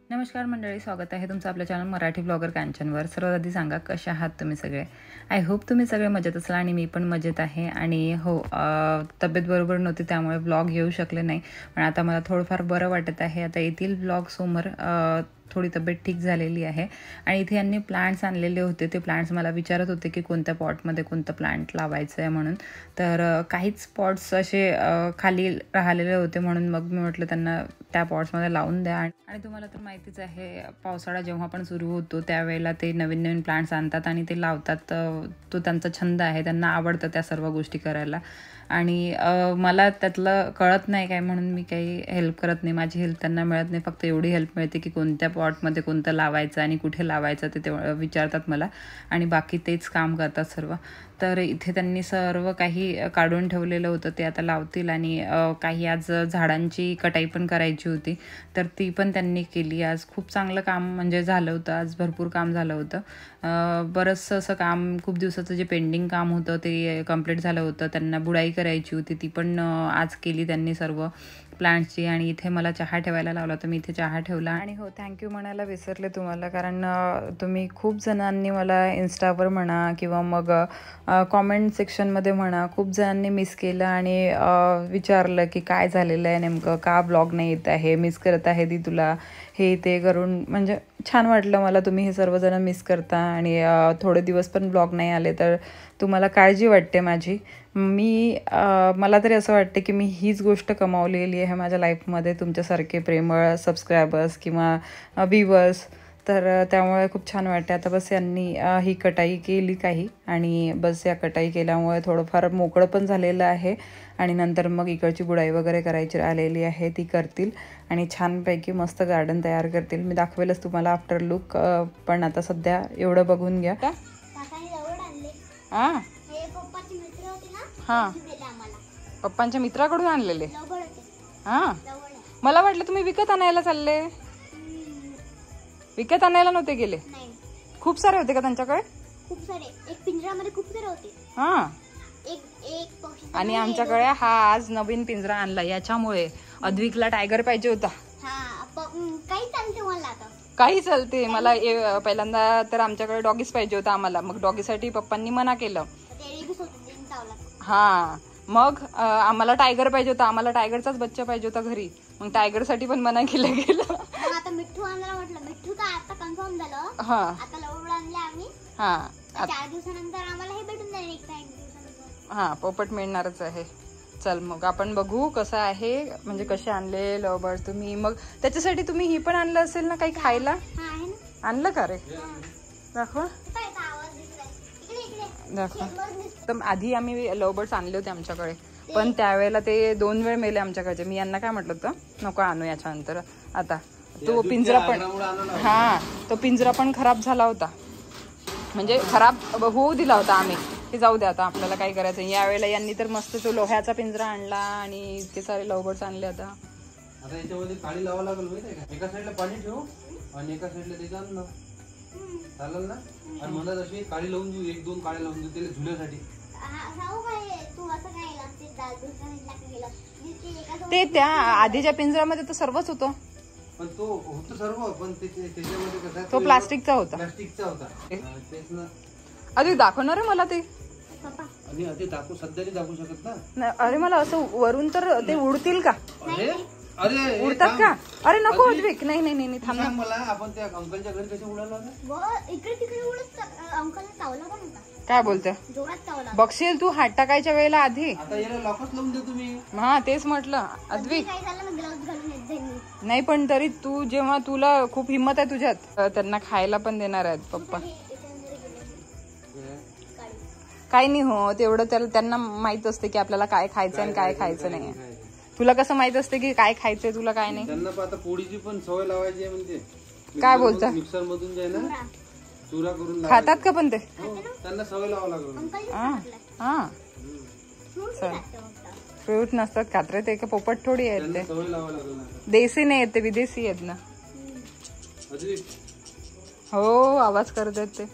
नमस्कार मंडळी, स्वागत आहे तुमचं आपल्या चॅनल मराठी ब्लॉगर कांचनवर। सर्वात आधी सांगा कशा आहात तुम्ही सगळे। आय होप तुम्ही सगळे मजेत असाल आणि मी पण मजेत आहे। आणि हो, तब्येत बरोबर नव्हती त्यामुळे ब्लॉग येऊ शकले नाही, पण आता मला थोडंफार बरं वाटत आहे। आता येतील ब्लॉग समोर। थोडी तब्येत ठीक झालेली आहे आणि इथे यांनी प्लांट्स आणलेले होते। ते प्लांट्स मला विचारत होते की कोणत्या पॉटमध्ये कोणतं प्लांट लावायचं आहे म्हणून। तर काहीच पॉट्स असे खाली राहिलेले होते, म्हणून मग मी म्हटलं त्यांना त्या पॉट्समध्ये लावून द्या। आणि तुम्हाला तर माहितीच आहे, पावसाळा जेव्हा पण सुरू होतो त्यावेळेला ते नवीन नवीन प्लांट्स आणतात आणि ते लावतात। तो त्यांचा छंद आहे, त्यांना आवडतं त्या सर्व गोष्टी करायला। आणि मला त्यातलं कळत नाही काय, म्हणून मी काही हेल्प करत नाही। माझी हेल्प त्यांना मिळत नाही, फक्त एवढी हेल्प मिळते की कोणत्या पॉटमध्ये कोणतं लावायचं आणि कुठे लावायचं ते विचारतात मला, आणि बाकी तेच काम करतात सर्व। तर इथे त्यांनी सर्व काही काढून ठेवलेलं होतं, ते आता लावतील। आणि काही आज झाडांची कटाई पण करायची होती, तर ती पण त्यांनी केली। आज खूप चांगलं काम म्हणजे झालं होतं, आज भरपूर काम झालं होतं। बरंचसं असं काम, खूप दिवसाचं जे पेंडिंग काम होतं ते कंप्लीट झालं होतं। त्यांना बुडाई करायची होती, ती पण आज केली त्यांनी सर्व प्लांट्सची। आणि इथे मला चहा ठेवायला लावला, तर मी इथे चहा ठेवला। आणि हो, थँक्यू म्हणायला विसरले तुम्हाला, कारण तुम्ही खूप जणांनी मला इन्स्टावर म्हणा किंवा मग कॉमेंट सेक्शनमध्ये म्हणा, खूप जणांनी मिस केलं आणि विचारलं की काय झालेलं आहे नेमकं, का ब्लॉग नाही येत आहे, मिस करत आहे ती तुला, हे ते करून। म्हणजे छान वाटलं मला, तुम्ही हे सर्वजण मिस करता आणि थोडे दिवस पण ब्लॉग नाही आले तर तुम्हाला काळजी वाटते माझी। मला तरी असं वाटते की मी हीच गोष्ट कमावलेली आहे माझ्या लाईफमध्ये, तुमच्यासारखे प्रेमळ सबस्क्रायबर्स किंवा व्ह्यूवर्स। तर त्यामुळे खूप छान वाटते। आता बस यांनी ही कटाई केली काही, आणि बस या कटाई केल्यामुळे थोडंफार मोकळं पण झालेलं आहे। आणि नंतर मग इकडची बुडाई वगैरे करायची राहिलेली आहे, ती करतील आणि छानपैकी मस्त गार्डन तयार करतील। मी दाखवेलच तुम्हाला आफ्टर लुक, पण आता सध्या एवढं बघून घ्या। हां हां, पप्पांच्या मित्राकडून आणलेले। हां, मला वाटलं तुम्ही विकत आणायला चालले। विकत आणायला नव्हते गेले? खूप सारे होते का त्यांच्याकडे? खूप सारे, एक पिंजऱ्यामध्ये खूप सारे होते। हां, एक आणि आमच्याकडे हा आज नवीन पिंजरा आणला, याच्यामुळे अद्विकला टायगर पाहिजे होता। काही चालते मला आता, काही चालते मला। पहिल्यांदा तर आमच्याकडे डॉगीच पाहिजे होता आम्हाला, मग डॉगीसाठी पप्पांनी मना केलं। हा, मग आम्हाला टायगर पाहिजे होता, आम्हाला टायगरचाच बच्चा पाहिजे होता घरी, मग टायगरसाठी पण मना केलं गेलं। आता मिठू आणला, म्हटलं मिठू तर आता कन्फर्म झालं। हा, आता लवकर आणले आम्ही। हा, 4 दिवसानंतर आम्हाला हे भेटून जाईल, एक दिवसानंतर। हा, पोपट मिळणारच आहे। चल मग आपण बघू कसं आहे, म्हणजे कसे आणले लवबर्ड तुम्ही। मग त्याच्यासाठी तुम्ही ही पण आणलं असेल ना काही खायला? आणलं का रे? दाखवा दाखवा। तर आधी आम्ही लवबर्ड्स आणले होते आमच्याकडे, पण त्यावेळेला ते 2 वेळ मेले आमच्याकडचे। मी यांना काय म्हटलं होतं, नको आणू याच्यानंतर। आता तो पिंजरा पण, हा, तो पिंजरा पण खराब झाला होता, म्हणजे खराब होऊ दिला होता आम्ही, की जाऊ द्या आता आपल्याला काय करायचं। यावेळेला यांनी तर मस्त तो लोह्याचा पिंजरा आणला आणि इतके सारे लवबर्ड्स आणले। आता याच्यामध्ये काळी लावा लागेल, माहिती आहे का? एका साईडला पाणी ठेवू आणि एका साईडला त्याच्यात ना, चालेल ना? आणि मला अशी काळी लावून देऊ, 1-2 काळ्या लावून देऊ त्याला झुल्यासाठी। ते त्या आधीच्या पिंजऱ्यामध्ये तर सर्वच होतं, पण तो होतो सर्व, पण त्याच्यामध्ये कसा तो प्लास्टिकचा होता। तेच ना। अरे दाखवणार आहे मला ते, आणि ते दाखवू सध्या नाही दाखवू शकत ना। अरे मला असं वरून तर ते उडतील का? अरे अरे, उडतात का? अरे नको अद्विक, नाही नाही नाही, थांब ना। मला आपण त्या अंकलच्या घरी कसे उडाला होता? इकडे तिकडे उडत, अंकलला चावला पण होता। काय बोलते? जोरात चावला। बघशील तू हात टाकायच्या वेळेला आधी। आता याला लॉकच लावून दे तुम्ही। हा, तेच म्हटलं अद्विक। काय झालं, मग ग्लव्स घालून येत जाईल मी। नाही, पण तरी तू जेव्हा, तुला खूप हिंमत आहे तुझ्यात, त्यांना खायला पण देणार आहेत पप्पा। काही नाही हो, तेवढं त्यांना माहित असते की आपल्याला काय खायचं आणि काय खायचं नाही। तुला कसं माहित असते की काय खायचंय तुला काय नाही? त्यांना आता पोळीची पण सवय लावायची आहे, म्हणजे काय बोलता? मिक्सर मधून जे ना चुरा करून खातात का पण ते? त्यांना सवय लावा लागेल। हा, फ्रूट नसतात खात रे ते, का पोपट थोडी आहेत ते, सवय लावा लागेल। देसी नाही आहेत ते, विदेशी आहेत ना। हो, आवाज करत आहेत ते।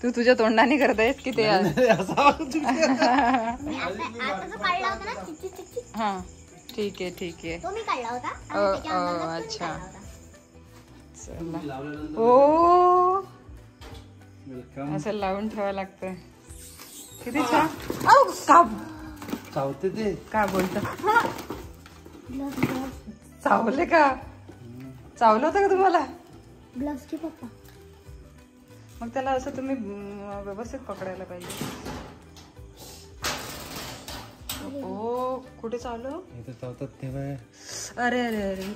तू तुझ्या तोंडाने करतायस की ते? आता जो काढला होता ना, हा, ठीक आहे ठीक आहे. तो मी काढला होता आणि त्याच्या अंगाला पण अच्छा. काढला होता. चला. लावल्यानंतर ओ वेलकम. असं लावून ठेवावं लागतं. किती छान. औ, का चावते ते. काय बोलतं? चावले का? चावलं होतं का तुम्हाला? ग्लव्स घे पप्पा. मग त्याला असं तुम्ही व्यवस्थित पकडायला पाहिजे. ओ कुठे चावलं? इथे चावतात तेव्हा. अरे अरे अरे.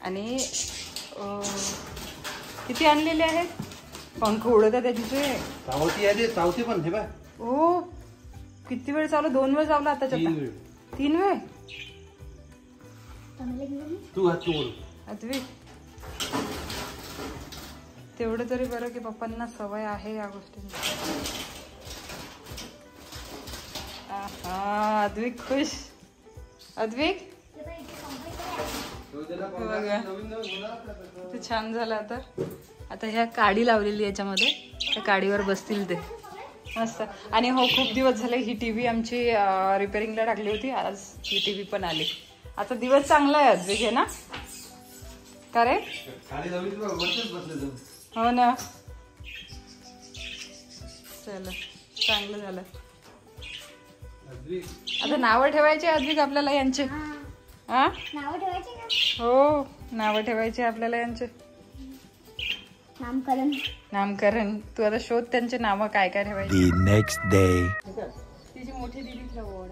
आणि किती आणलेले आहेत? पंख उडत आहे त्याचे. चावती आहे ते, चावते पण हे बाय. ओ किती वेळ चावलं? 2 वेळ चावलं आताच्या 3 वेळ. 3 वेळ. चांगले घेऊन तू हात बोल. अद्विक तेवढं तरी बरं की पप्पांना सवय आहे या गोष्टींची. आहा, अद्विक खुश. अद्विक बघा ते छान झालं. आता ह्या काडी लावलेली याच्यामध्ये, त्या काडीवर बसतील ते मस्त. आणि हो खूप दिवस झाले ही टीव्ही आमची रिपेअरिंगला टाकली होती. आज ही टीव्ही पण आली. आता दिवस चांगला आहे अद्विक आहे ना? का रे? हो ना. चला चांगलं झालं. आता नावं ठेवायचे अद्विक आपल्याला यांचे. हा नाव ठेवायचे ना. हो नावं ठेवायचे आपल्याला यांचे. नामकरण. तू आता शोध त्यांचे नावं काय काय ठेवायचे. The next day. तिची मोठी दिदीतला ओढ.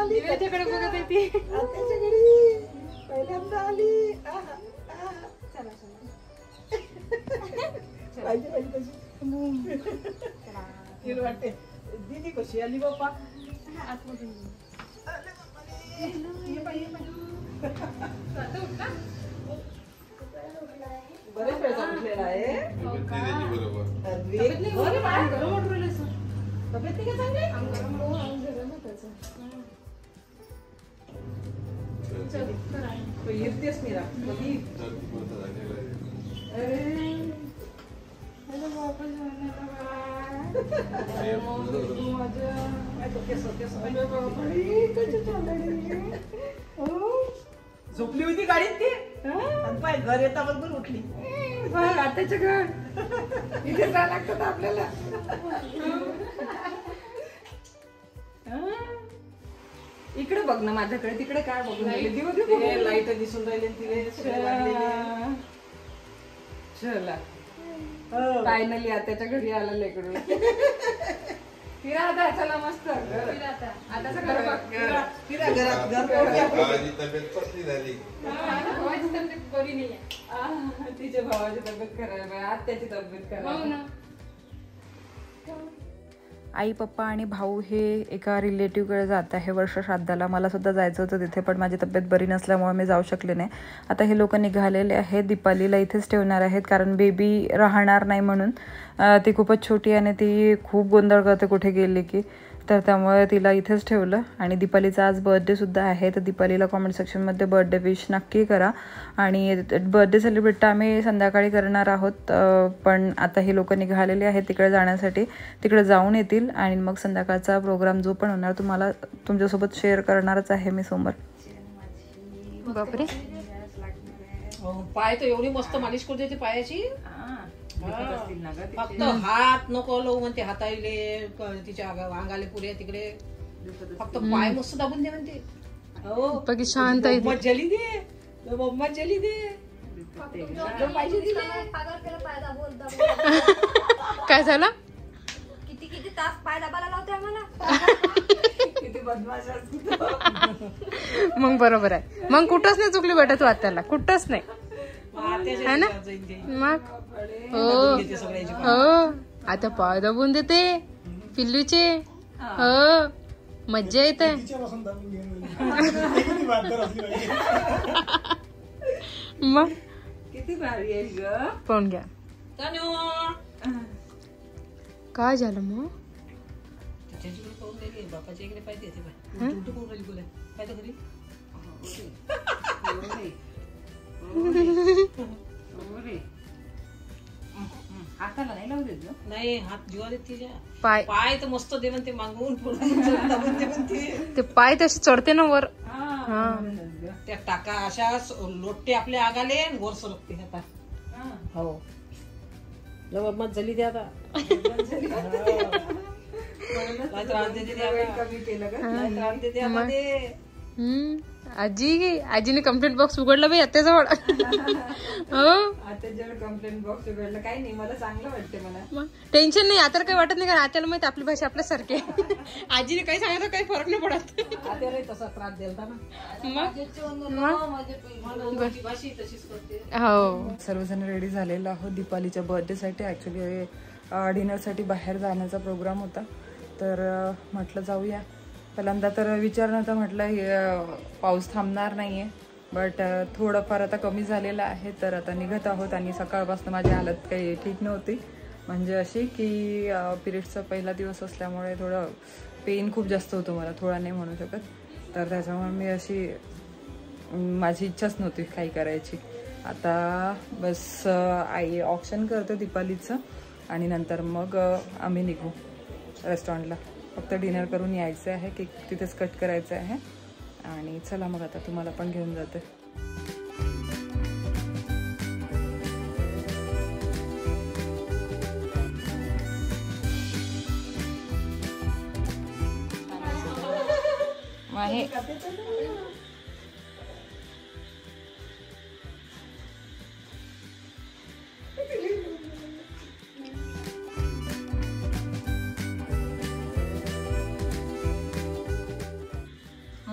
दिव्याच्याकडे बघत आहे ती. पहिल्यांदा आली. वाटते दीदी कशी आली बाप्पा. बरेच वेळचा उठलेला आहे. तब्येत नाही का चांगली? येतेच मी कधी. झोपली होती गाडीत ती. पाय घर येता बरोबर उठली. आताच्या घर इथे जायला लागतं आपल्याला. इकडे बघ ना माझ्याकडे. तिकडे काय बघून लाईट दिसून राहिले तिने. चला फायनली आताच्या घरी आलेलं इकडून. फिरा आता. चला मस्त. आता सगळं फिरा घरात. घर तब्येत कसली झाली. भावाची तब्येत बरी नाही. तिच्या भावाची तब्येत खराब आहे. आत्याची तब्येत खराब आहे. आई पप्पा आणि भाऊ हे एका रिलेटिव्हकडे जात आहे वर्ष श्राद्धाला. मला सुद्धा जायचं होतं तिथे, पण माझी तब्येत बरी नसल्यामुळे मी जाऊ शकले नाही. आता हे लोक निघालेले आहेत. दीपालीला इथेच ठेवणार आहेत कारण बेबी राहणार नाही म्हणून. ती खूपच छोटी आणि ती खूप गोंधळ करते कुठे गेली की. तर त्यामुळे तिला इथेच ठेवलं. आणि दीपालीचा आज बर्थडेसुद्धा आहे. तर दीपालीला कॉमेंट सेक्शनमध्ये बर्थडे विश नक्की करा. आणि बर्थडे सेलिब्रेट आम्ही संध्याकाळी करणार आहोत. पण आता हे लोक निघालेले आहेत तिकडे जाण्यासाठी. तिकडे जाऊन येतील आणि मग संध्याकाळचा प्रोग्राम जो पण होणार तुम्हाला तुमच्यासोबत शेअर करणारच आहे मी समोर. बापरे पाय तर एवढी मस्त मालिश करू देते पायाची. फक्त हात नको लावू म्हणते. हाताले तिच्या अंगाले पुरे तिकडे. फक्त पाय मस्त दाबून दे म्हणते. हो शांत जली दे. मम्मा जली दे. पाहिजे दिले. काय झालं? किती तास पाय दाबायला लावते आम्हाला. किती बदमाश असते. मग बरोबर आहे. मग कुठंच नाही चुकली बेटा तू आत्याला. कुठंच नाही. है ना? मग हो हो. आता पाय दाबून देते पिल्लूचे. हो मज्जा येते. मग किती भारी आहे ग. पाहून घ्या. काय झालं मग? बापाच्या इकडे पाहिजे पाहिजे घरी. हाताला नाही लावू देत नाही हात जीवा देत तिच्या पाय पाय तर मस्त दे म्हणते मागून पुढून दाबून दे म्हणते. ते पाय तसे चढते ना वर. त्या टाका अशा लोटते आपल्या आगाले आणि वर सरकते आता. हो जेव्हा मत झाली ते आता नाही त्रास देते ते आता. नाही त्रास देते आता ते. आजीने कंप्लेंट बॉक्स उघडला बाई आत्याजवळ. हो आत्याजवळ कंप्लेंट बॉक्स उघडलं. काही नाही, मला चांगलं वाटते. मला टेन्शन नाही, आता काही वाटत नाही, कारण आत्याला माहिती आपली भाषा आपल्यासारखी आहे. आजीने काही सांगितलं काही फरक नाही पडत. आता तसा त्रास द्यायला ना माझी भाषी तशीच करते. हो सर्वजण रेडी झालेलो आहोत दीपालीच्या बर्थडेसाठी. ॲक्च्युली डिनरसाठी बाहेर जाण्याचा प्रोग्राम होता, तर म्हटलं जाऊया. पहिल्यांदा तर विचार नव्हता, म्हटलं पाऊस थांबणार नाही आहे, बट थोडंफार आता कमी झालेलं आहे, तर आता निघत आहोत. आणि सकाळपासून माझी हालत काही ठीक नव्हती, म्हणजे अशी की पिरियड्सचा पहिला दिवस असल्यामुळे थोडं पेन खूप जास्त होतं मला, थोडा नाही म्हणू शकत. तर त्याच्यामुळे मी अशी माझी इच्छाच नव्हती काही करायची. आता बस आई ऑप्शन करतो दीपालीचं आणि नंतर मग आम्ही निघू रेस्टॉरंटला. फक्त डिनर करून यायचं आहे, केक तिथेच कट करायचं आहे. आणि चला मग आता तुम्हाला पण घेऊन जाते. माहे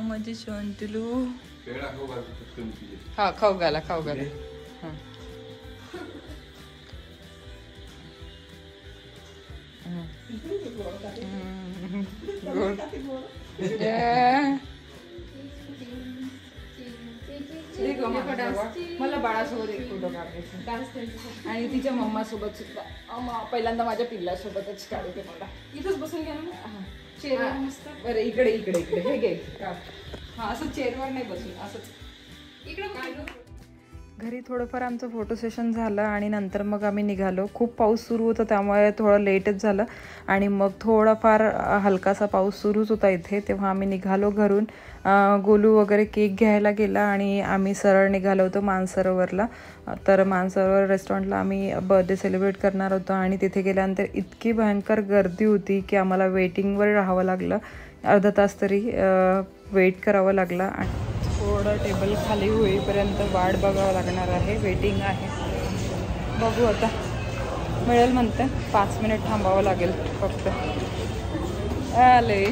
माझे शोंतलू हा खाऊ घाला खाऊ घाला. मला बाळासोबत एक फोटो काढायचा आणि तिच्या मम्मा सोबत सुद्धा. पहिल्यांदा माझ्या पिल्लासोबतच काढते. मला इथंच बसून घ्या ना चेअरवर मस्त. बरं इकडे इकडे इकडे हे घे काढ. हा असं चेअरवर नाही बसून असंच इकडे काढू. घरी थोडंफार आमचं फोटो सेशन झालं आणि नंतर मग आम्ही निघालो. खूप पाऊस सुरू होता त्यामुळे थोडं लेटच झालं आणि मग थोडाफार हलकासा पाऊस सुरूच होता इथे. तेव्हा आम्ही निघालो घरून. गोलू वगैरे केक घ्यायला गेला आणि आम्ही सरळ निघालो होतो मानसरोवरला. तर मानसरोवर रेस्टॉरंटला आम्ही बर्थडे सेलिब्रेट करणार होतो आणि तिथे गेल्यानंतर इतकी भयंकर गर्दी होती की आम्हाला वेटिंगवर राहावं लागलं. अर्धा तास तरी वेट करावं लागला आणि थोडं टेबल खाली होईपर्यंत वाट बघावं लागणार आहे. वेटिंग आहे, बघू आता मिळेल म्हणते. 5 मिनिट थांबावं लागेल फक्त. आले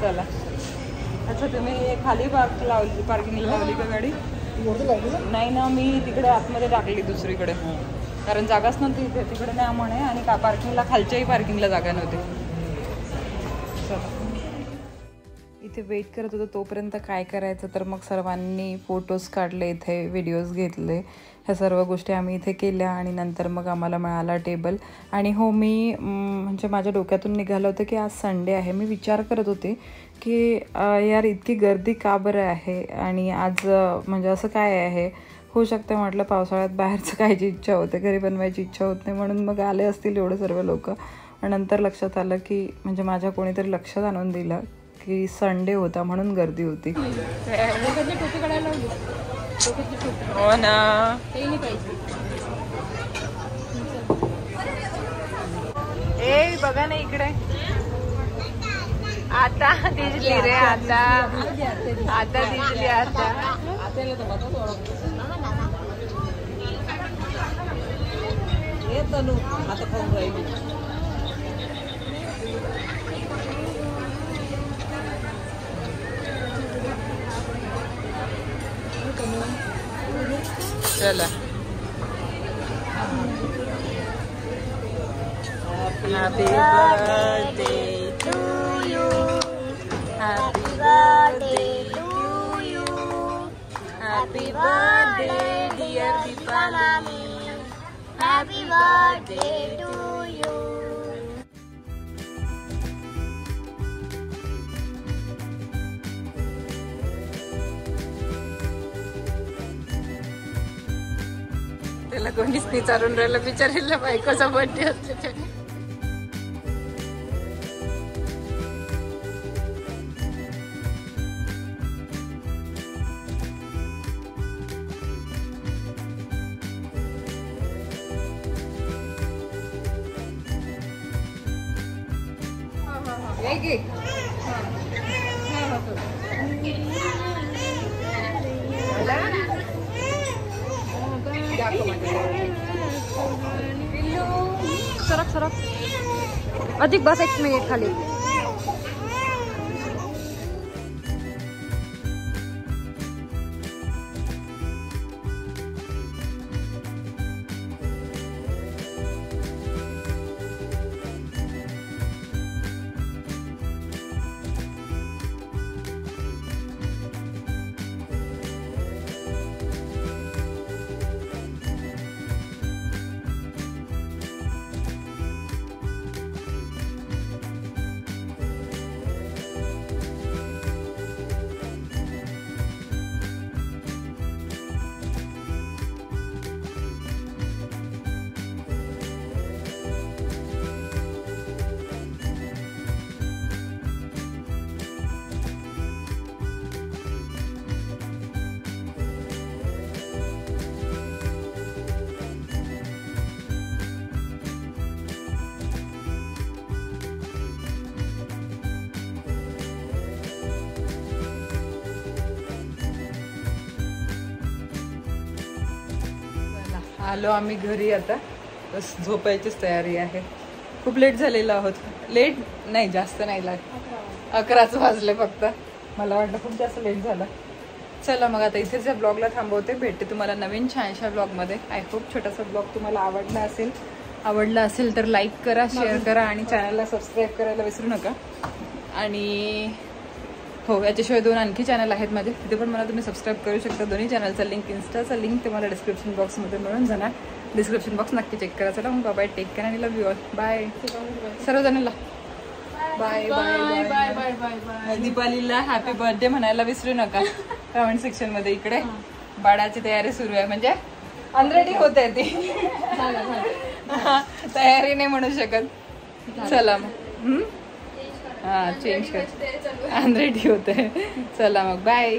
चला. अच्छा तुम्ही खाली पार्किंग लावली का गाडी? नाही ना, मी तिकडे आतमध्ये टाकली दुसरीकडे, कारण जागाच नव्हती इथे. तिकडे नाही म्हणे आणि का पार्किंगला खालच्याही पार्किंगला जागा नव्हती. चला इथे वेट करत होतो तोपर्यंत काय करायचं, तर मग सर्वांनी फोटोज काढले, इथे व्हिडिओज घेतले. ह्या सर्व गोष्टी आम्ही इथे केल्या आणि नंतर मग आम्हाला मिळाला टेबल. आणि हो मी म्हणजे माझ्या डोक्यातून निघालं होतं की आज संडे आहे. मी विचार करत होते की यार इतकी गर्दी का बरं आहे आणि आज म्हणजे असं काय आहे. होऊ शकतं म्हटलं पावसाळ्यात बाहेरचं खायची इच्छा होते, घरी बनवायची इच्छा होत नाही, म्हणून मग आले असतील एवढे सर्व लोक. नंतर लक्षात आलं की म्हणजे माझ्या कोणीतरी लक्षात आणून दिलं की संडे होता म्हणून गर्दी होती. हो ना, ए बघा ना इकडे आता दिसली रे. आता दिसली. आता खाऊन राहिली. चला Happy birthday to you. Happy birthday to you. Happy birthday dear Deepali. Happy birthday to you. त्याला कोणीच नाही चालून राहिलं बिचारीला बायकोचा बर्थडे असते त्याने. सरक सरक अधिक बस 1 मिनिट खाली. आलो आम्ही घरी आता. बस झोपायचीच तयारी आहे. खूप लेट झालेलो आहोत. लेट नाही, जास्त नाही लागत. 11च वाजले फक्त. मला वाटलं खूप जास्त लेट झाला. चला मग आता इथेच या ब्लॉगला थांबवते. भेटते तुम्हाला नवीन छानशा ब्लॉगमध्ये. आय होप छोटासा ब्लॉग तुम्हाला आवडला असेल तर लाईक करा, शेअर करा आणि चॅनलला सबस्क्राईब करायला विसरू नका. आणि हो, याच्याशिवाय 2 आणखी चॅनल आहेत माझे, तिथे पण मला तुम्ही सबस्क्राईब करू शकता. दोन्ही चॅनलचा लिंक, इन्स्टाचा लिंक तुम्हाला डिस्क्रिप्शन बॉक्समध्ये मिळून जाणार. डिस्क्रिप्शन बॉक्स नक्की चेक करा. चला मग बाय, टेक केअर आणि लव्ह यू ऑल. बाय सर्वजणांना. Bye bye bye bye bye. दीपालीला हॅपी बर्थडे म्हणायला विसरू नका कमेंट सेक्शन मध्ये. इकडे बाळाची तयारी सुरू आहे, म्हणजे अनरेडी होत आहे ती. तयारी नाही म्हणू शकत. चला मग चेंज कर, अनरेडी होत आहे. चला मग बाय.